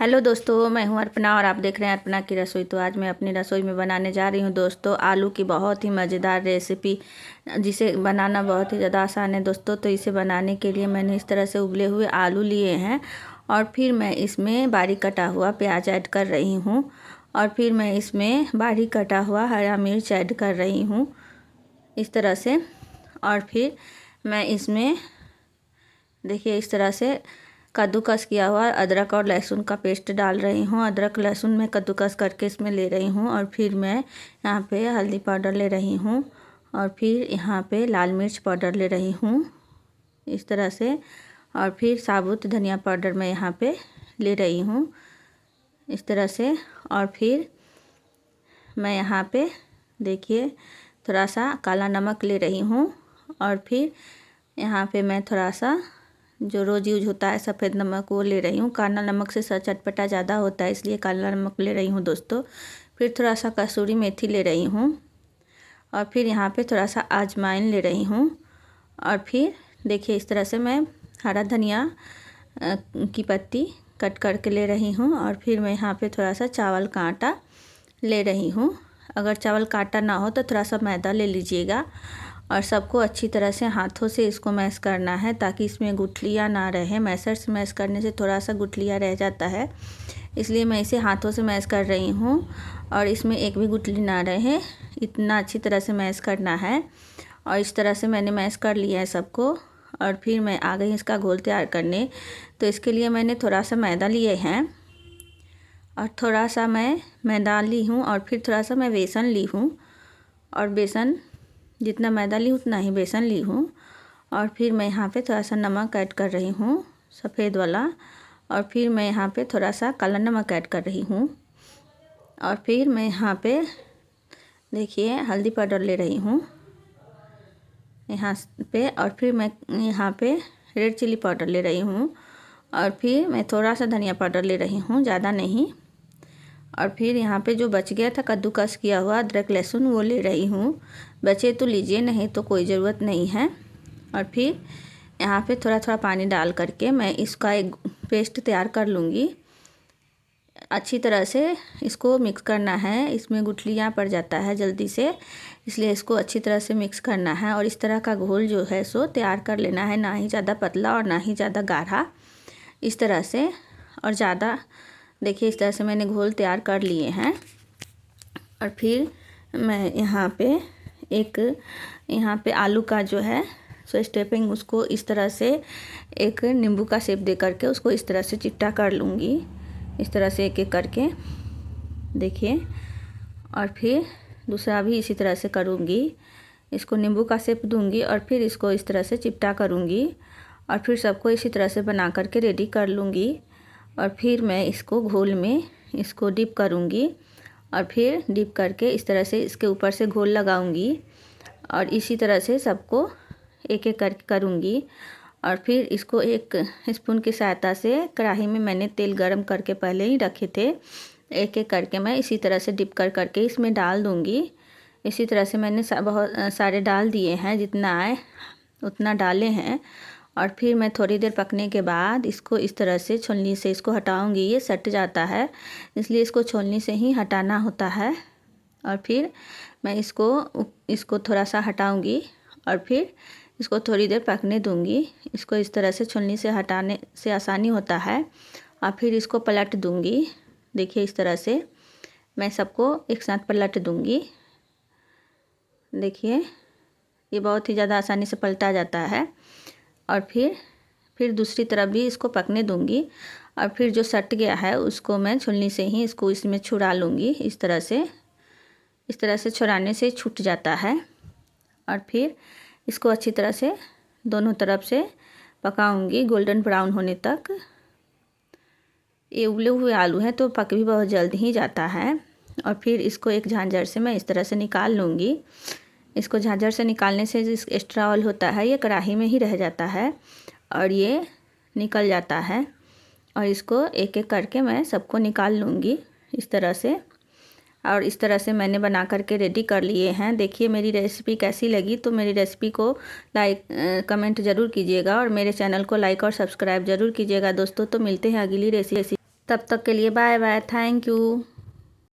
Hello दोस्तों, मैं हूं अर्पणा और आप देख रहे हैं अर्पणा की रसोई। तो आज मैं अपनी रसोई में बनाने जा रही हूं दोस्तों आलू की बहुत ही मज़ेदार रेसिपी, जिसे बनाना बहुत ही ज़्यादा आसान है दोस्तों। तो इसे बनाने के लिए मैंने इस तरह से उबले हुए आलू लिए हैं और फिर मैं इसमें बारीक कटा हुआ प्याज ऐड कर रही हूँ और फिर मैं इसमें बारीक कटा हुआ हरा मिर्च ऐड कर रही हूँ इस तरह से। और फिर मैं इसमें देखिए इस तरह से कद्दूकस किया हुआ अदरक और लहसुन का पेस्ट डाल रही हूँ। अदरक लहसुन में कद्दूकस करके इसमें ले रही हूँ और फिर मैं यहाँ पे हल्दी पाउडर ले रही हूँ और फिर यहाँ पे लाल मिर्च पाउडर ले रही हूँ इस तरह से। और फिर साबुत धनिया पाउडर मैं यहाँ पे ले रही हूँ इस तरह से। और फिर मैं यहाँ पे देखिए थोड़ा सा काला नमक ले रही हूँ और फिर यहाँ पे मैं थोड़ा सा जो रोज़ यूज होता है सफ़ेद नमक वो ले रही हूँ। काला नमक से चटपटा ज़्यादा होता है इसलिए काला नमक ले रही हूँ दोस्तों। फिर थोड़ा सा कसूरी मेथी ले रही हूँ और फिर यहाँ पे थोड़ा सा अजवाइन ले रही हूँ। और फिर देखिए इस तरह से मैं हरा धनिया की पत्ती कट करके ले रही हूँ और फिर मैं यहाँ पे थोड़ा सा चावल का आटा ले रही हूँ। अगर चावल का आटा ना हो तो थोड़ा सा मैदा ले लीजिएगा और सबको अच्छी तरह से हाथों से इसको मैश करना है ताकि इसमें गुठलियाँ ना रहे। मैशर से मैश करने से थोड़ा सा गुठलियाँ रह जाता है, इसलिए मैं इसे हाथों से मैश कर रही हूँ और इसमें एक भी गुठली ना रहे, इतना अच्छी तरह से मैश करना है। और इस तरह से मैंने मैश कर लिया है सबको और फिर मैं आ गई इसका घोल तैयार करने। तो इसके लिए मैंने थोड़ा सा मैदा लिए हैं और थोड़ा सा मैं मैदा ली हूँ और फिर थोड़ा सा मैं बेसन ली हूँ और बेसन जितना मैदा ली उतना ही बेसन ली हूँ। और फिर मैं यहाँ पे थोड़ा सा नमक ऐड कर रही हूँ सफ़ेद वाला और फिर मैं यहाँ पे थोड़ा सा काला नमक ऐड कर रही हूँ और फिर मैं यहाँ पे देखिए हल्दी पाउडर ले रही हूँ यहाँ पे और फिर मैं यहाँ पे रेड चिली पाउडर ले रही हूँ और फिर मैं थोड़ा सा धनिया पाउडर ले रही हूँ, ज़्यादा नहीं। और फिर यहाँ पे जो बच गया था कद्दूकस किया हुआ अदरक लहसुन वो ले रही हूँ। बचे तो लीजिए, नहीं तो कोई ज़रूरत नहीं है। और फिर यहाँ पे थोड़ा थोड़ा पानी डाल करके मैं इसका एक पेस्ट तैयार कर लूँगी। अच्छी तरह से इसको मिक्स करना है, इसमें गुठलियाँ पड़ जाता है जल्दी से, इसलिए इसको अच्छी तरह से मिक्स करना है। और इस तरह का घोल जो है सो तैयार कर लेना है, ना ही ज़्यादा पतला और ना ही ज़्यादा गाढ़ा, इस तरह से। और ज़्यादा देखिए इस तरह से मैंने घोल तैयार कर लिए हैं। और फिर मैं यहाँ पे आलू का जो है सो स्टेपिंग उसको इस तरह से एक नींबू का शेप दे करके उसको इस तरह से चिट्टा कर लूँगी, इस तरह से एक एक करके देखिए। और फिर दूसरा भी इसी तरह से करूँगी, इसको नींबू का शेप दूँगी और फिर इसको इस तरह से चिपटा करूँगी और फिर सबको इसी तरह से बना करके रेडी कर लूँगी। और फिर मैं इसको घोल में इसको डिप करूँगी और फिर डिप करके इस तरह से इसके ऊपर से घोल लगाऊँगी और इसी तरह से सबको एक एक करके करूँगी। और फिर इसको एक स्पून की सहायता से कढ़ाई में मैंने तेल गरम करके पहले ही रखे थे, एक एक करके मैं इसी तरह से डिप कर करके इसमें डाल दूँगी। इसी तरह से मैंने बहुत सारे डाल दिए हैं, जितना आए उतना डाले हैं। और फिर मैं थोड़ी देर पकने के बाद इसको इस तरह से छोलनी से इसको हटाऊंगी, ये सट जाता है इसलिए इसको छोलनी से ही हटाना होता है। और फिर मैं इसको थोड़ा सा हटाऊंगी और फिर इसको थोड़ी देर पकने दूंगी। इसको इस तरह से छोलनी से हटाने से आसानी होता है। और फिर इसको पलट दूंगी, देखिए इस तरह से मैं सबको एक साथ पलट दूंगी। देखिए ये बहुत ही ज़्यादा आसानी से पलटा जाता है। और फिर दूसरी तरफ भी इसको पकने दूंगी और फिर जो सट गया है उसको मैं छुलनी से ही इसको इसमें छुड़ा लूँगी। इस तरह से छुड़ाने से छूट जाता है। और फिर इसको अच्छी तरह से दोनों तरफ से पकाऊंगी गोल्डन ब्राउन होने तक। ये उबले हुए आलू हैं तो पक भी बहुत जल्द ही जाता है। और फिर इसको एक झांझर से मैं इस तरह से निकाल लूँगी। इसको झांझर से निकालने से जो एक्स्ट्रा ऑयल होता है ये कढ़ाई में ही रह जाता है और ये निकल जाता है। और इसको एक एक करके मैं सबको निकाल लूँगी इस तरह से। और इस तरह से मैंने बना करके रेडी कर लिए हैं। देखिए मेरी रेसिपी कैसी लगी, तो मेरी रेसिपी को लाइक कमेंट ज़रूर कीजिएगा और मेरे चैनल को लाइक और सब्सक्राइब ज़रूर कीजिएगा दोस्तों। तो मिलते हैं अगली रेसिपी। तब तक के लिए बाय बाय, थैंक यू।